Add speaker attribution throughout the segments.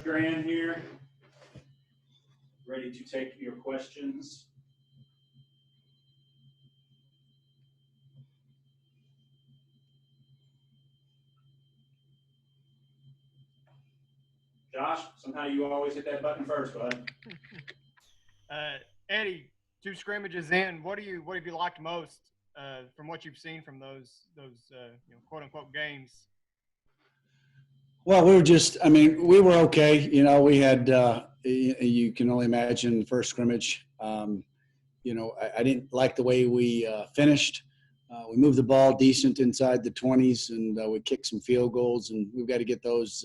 Speaker 1: Gran here, ready to take your questions. Josh, somehow you always hit that button first, bud.
Speaker 2: Eddie, two scrimmages in, what have you liked most from what you've seen from those quote unquote games?
Speaker 3: Well, we were okay. We had, you can only imagine the first scrimmage. I didn't like the way we finished. We moved the ball decent inside the 20s, and we kicked some field goals, and we've got to get those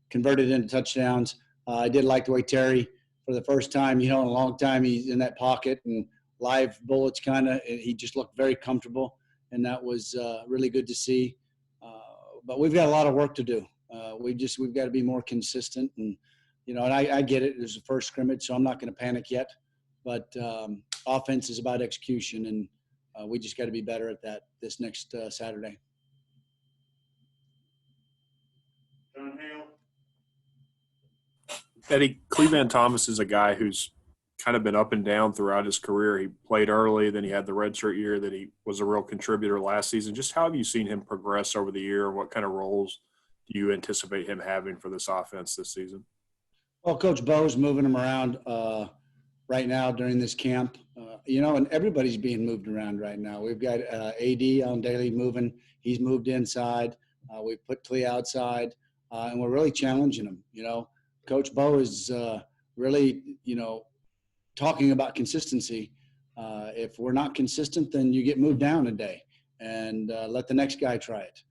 Speaker 3: converted into touchdowns. I did like the way Terry, for the first time, in a long time, he's in that pocket and live bullets he just looked very comfortable, and that was really good to see. But we've got a lot of work to do. We've got to be more consistent, and and I get it. There's the first scrimmage, so I'm not going to panic yet. But offense is about execution, and we just got to be better at that this next Saturday.
Speaker 1: John Hale.
Speaker 4: Eddie, Cleveland Thomas is a guy who's kind of been up and down throughout his career. He played early, then he had the redshirt year, that he was a real contributor last season. Just how have you seen him progress over the year? What kind of roles do you anticipate him having for this offense this season?
Speaker 3: Well, Coach Bo's moving him around right now during this camp, and everybody's being moved around right now. We've got AD on daily moving. He's moved inside. We put Clee outside, and we're really challenging him. Coach Bo is really, talking about consistency. If we're not consistent, then you get moved down a day and let the next guy try it.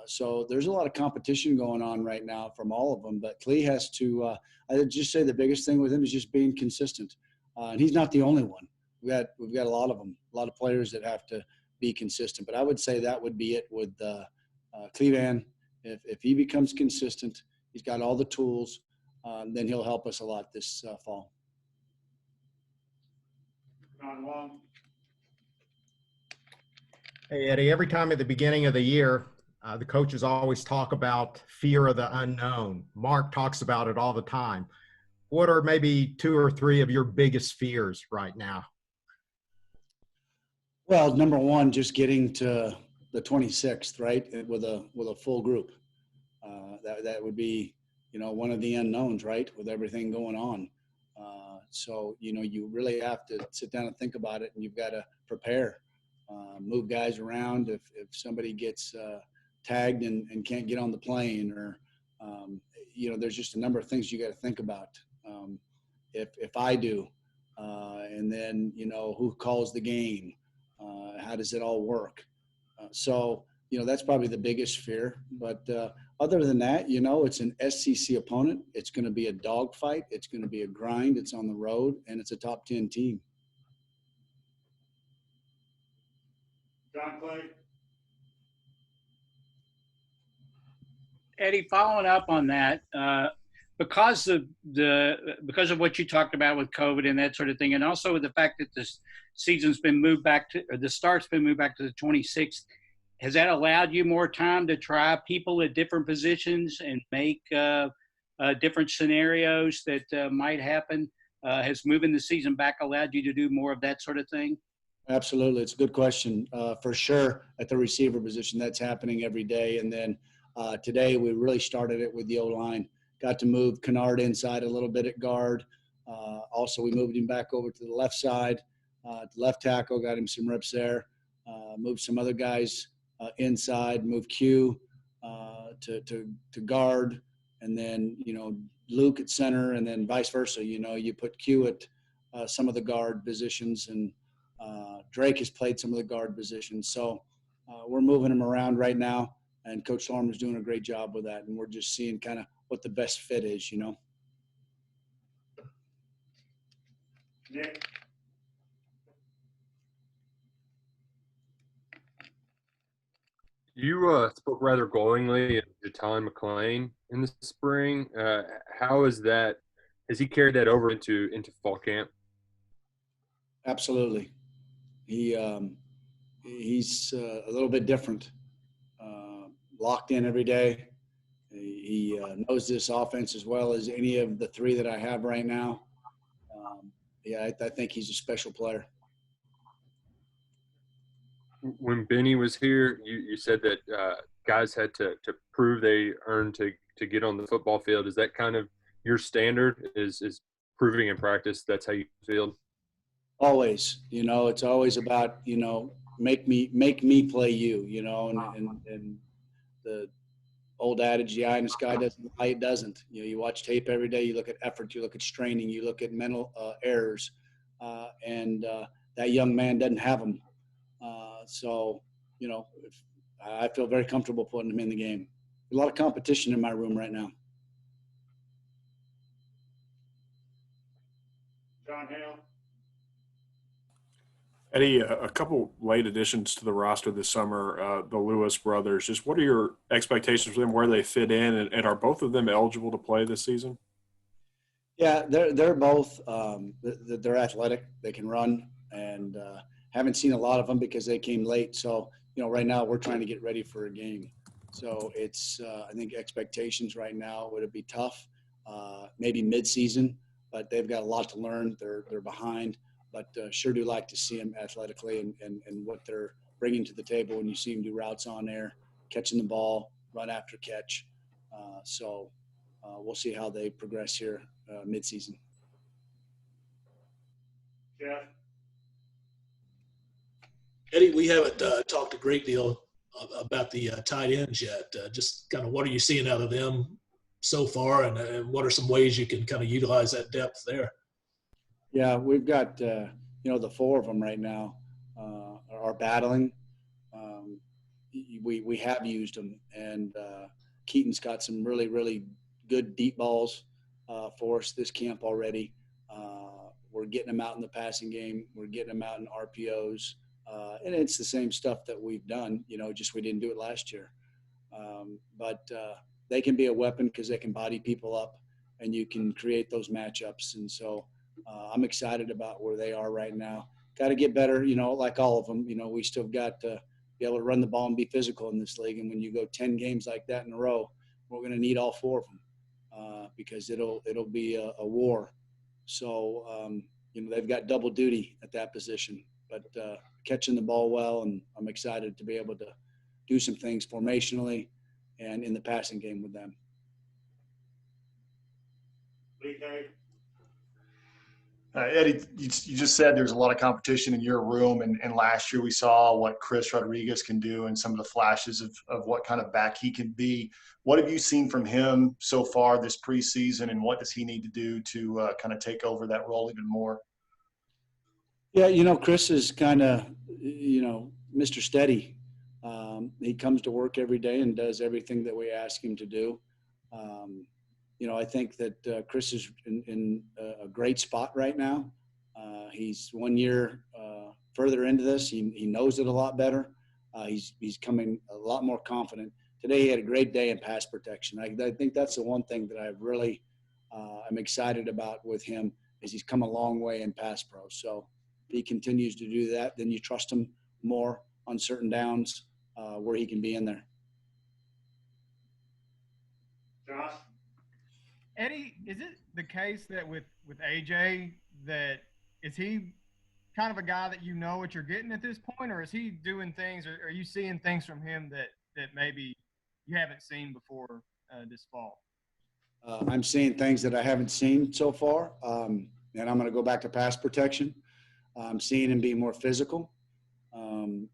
Speaker 3: So there's a lot of competition going on right now from all of them, but Clee has to, I would just say the biggest thing with him is just being consistent. And he's not the only one. We've got a lot of them, a lot of players that have to be consistent, but I would say that would be it with Cleveland. If he becomes consistent, he's got all the tools, then he'll help us a lot this fall.
Speaker 5: Hey, Eddie, every time at the beginning of the year, the coaches always talk about fear of the unknown. Mark talks about it all the time. What are maybe 2 or 3 of your biggest fears right now?
Speaker 3: Well, number one, just getting to the 26th, right, with a full group. That would be, one of the unknowns, right, with everything going on. So, you really have to sit down and think about it, and you've got to prepare, move guys around if somebody gets tagged and can't get on the plane, or, there's just a number of things you got to think about. If I do, and then, who calls the game, how does it all work? So, that's probably the biggest fear. But other than that, it's an SEC opponent. It's going to be a dogfight. It's going to be a grind. It's on the road, and it's a top 10 team.
Speaker 1: John Clay.
Speaker 6: Eddie, following up on that, because of what you talked about with COVID and that sort of thing, and also with the fact that the season's been moved back to, or the start's been moved back to the 26th, has that allowed you more time to try people at different positions and make different scenarios that might happen? Has moving the season back allowed you to do more of that sort of thing?
Speaker 3: Absolutely. It's a good question. For sure, at the receiver position, that's happening every day. And then today we really started it with the O-line. Got to move Kennard inside a little bit at guard. Also, we moved him back over to the left side, left tackle, got him some reps there. Moved some other guys inside, moved Q to guard, and then, Luke at center, and then vice versa. You put Q at some of the guard positions, and Drake has played some of the guard positions. So we're moving him around right now, and Coach Lorm is doing a great job with that, and we're just seeing kind of what the best fit is,
Speaker 1: Nick.
Speaker 7: You spoke rather glowingly of Jatan McClain in the spring. How is that? Has he carried that over into fall camp?
Speaker 3: Absolutely. He's a little bit different. Locked in every day. He knows this offense as well as any of the three that I have right now. Yeah, I think he's a special player.
Speaker 7: When Benny was here, you said that guys had to prove they earned to get on the football field. Is that kind of your standard? Is proving in practice? That's how you feel?
Speaker 3: Always, it's always about, make me play you, and the old adage, the eye in the sky doesn't lie, it doesn't. You watch tape every day, you look at effort, you look at straining, you look at mental errors, and that young man doesn't have them. So, I feel very comfortable putting him in the game. A lot of competition in my room right now.
Speaker 1: John Hale.
Speaker 4: Eddie, a couple late additions to the roster this summer, the Lewis brothers. Just what are your expectations for them, where they fit in, and are both of them eligible to play this season?
Speaker 3: Yeah, they're both they're athletic. They can run, and haven't seen a lot of them because they came late. So right now we're trying to get ready for a game. So it's I think expectations right now would be tough, maybe mid-season, but they've got a lot to learn. They're behind, but sure do like to see them athletically and what they're bringing to the table when you see them do routes on air, catching the ball, run after catch. So we'll see how they progress here mid-season.
Speaker 1: Jeff.
Speaker 8: Eddie, we haven't talked a great deal about the tight ends yet. Just kind of what are you seeing out of them so far, and what are some ways you can kind of utilize that depth there?
Speaker 3: Yeah, we've got the four of them right now are battling. We have used them, and Keaton's got some really, really good deep balls for us this camp already. We're getting them out in the passing game. We're getting them out in RPOs. And it's the same stuff that we've done, just we didn't do it last year. But they can be a weapon because they can body people up and you can create those matchups. And so I'm excited about where they are right now. Got to get better, like all of them. We still got to be able to run the ball and be physical in this league. And when you go 10 games like that in a row, we're going to need all four of them because it'll be a war. So, they've got double duty at that position. But catching the ball well, and I'm excited to be able to do some things formationally and in the passing game with them.
Speaker 1: Lee K.
Speaker 9: Eddie, you just said there's a lot of competition in your room, and last year we saw what Chris Rodriguez can do and some of the flashes of what kind of back he can be. What have you seen from him so far this preseason, and what does he need to do to kind of take over that role even more?
Speaker 3: Yeah, Chris is kind of, Mr. Steady. He comes to work every day and does everything that we ask him to do. I think that Chris is in a great spot right now. He's 1 year further into this. He knows it a lot better. He's coming a lot more confident. Today he had a great day in pass protection. I think that's the one thing that I really am excited about with him is he's come a long way in pass pro. So if he continues to do that, then you trust him more on certain downs where he can be in there.
Speaker 1: Josh.
Speaker 2: Eddie, is it the case that with AJ that is he kind of a guy that what you're getting at this point, or is he doing things, or are you seeing things from him that maybe you haven't seen before this fall?
Speaker 3: I'm seeing things that I haven't seen so far, and I'm going to go back to pass protection. I'm seeing him be more physical, and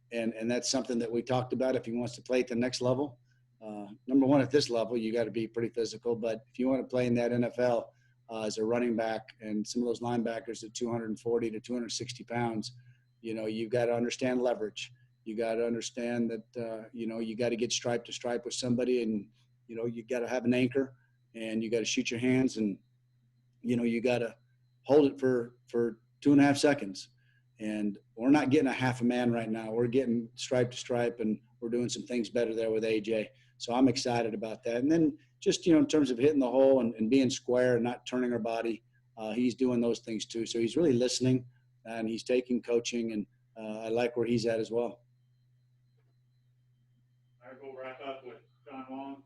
Speaker 3: that's something that we talked about. If he wants to play at the next level, number one, at this level, you got to be pretty physical. But if you want to play in that NFL as a running back, and some of those linebackers at 240 to 260 pounds, you've got to understand leverage. You got to understand that you got to get stripe to stripe with somebody, and you got to have an anchor, and you got to shoot your hands, and you got to hold it for 2.5 seconds. And we're not getting a half a man right now. We're getting stripe to stripe, and we're doing some things better there with AJ. So I'm excited about that. And then just, in terms of hitting the hole and being square and not turning our body, he's doing those things too. So he's really listening, and he's taking coaching, and I like where he's at as well.
Speaker 1: All right, we'll wrap up with John Long.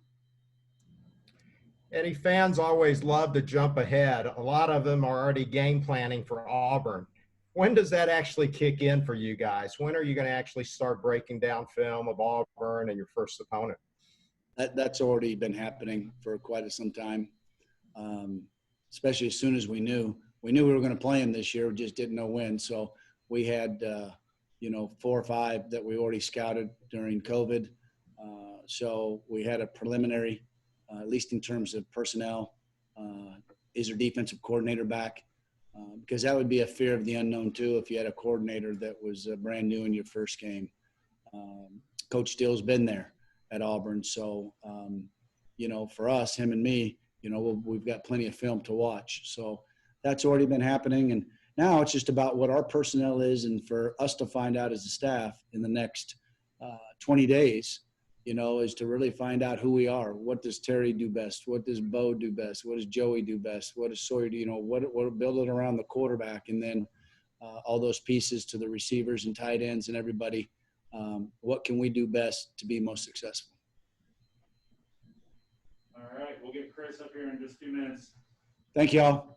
Speaker 5: Eddie, fans always love to jump ahead. A lot of them are already game planning for Auburn. When does that actually kick in for you guys? When are you going to actually start breaking down film of Auburn and your first opponent?
Speaker 3: That's already been happening for quite some time, especially as soon as we knew we were going to play them this year. We just didn't know when. So we had, 4 or 5 that we already scouted during COVID. So we had a preliminary, at least in terms of personnel. Is our defensive coordinator back? Because that would be a fear of the unknown too if you had a coordinator that was brand new in your first game. Coach Steele's been there at Auburn. So, for us, him and me, we've got plenty of film to watch. So that's already been happening. And now it's just about what our personnel is and for us to find out as a staff in the next 20 days, is to really find out who we are. What does Terry do best? What does Bo do best? What does Joey do best? What does Sawyer do? What build it around the quarterback, and then all those pieces to the receivers and tight ends and everybody. What can we do best to be most successful?
Speaker 1: All right, we'll get Chris up here in just 2 minutes.
Speaker 3: Thank you all.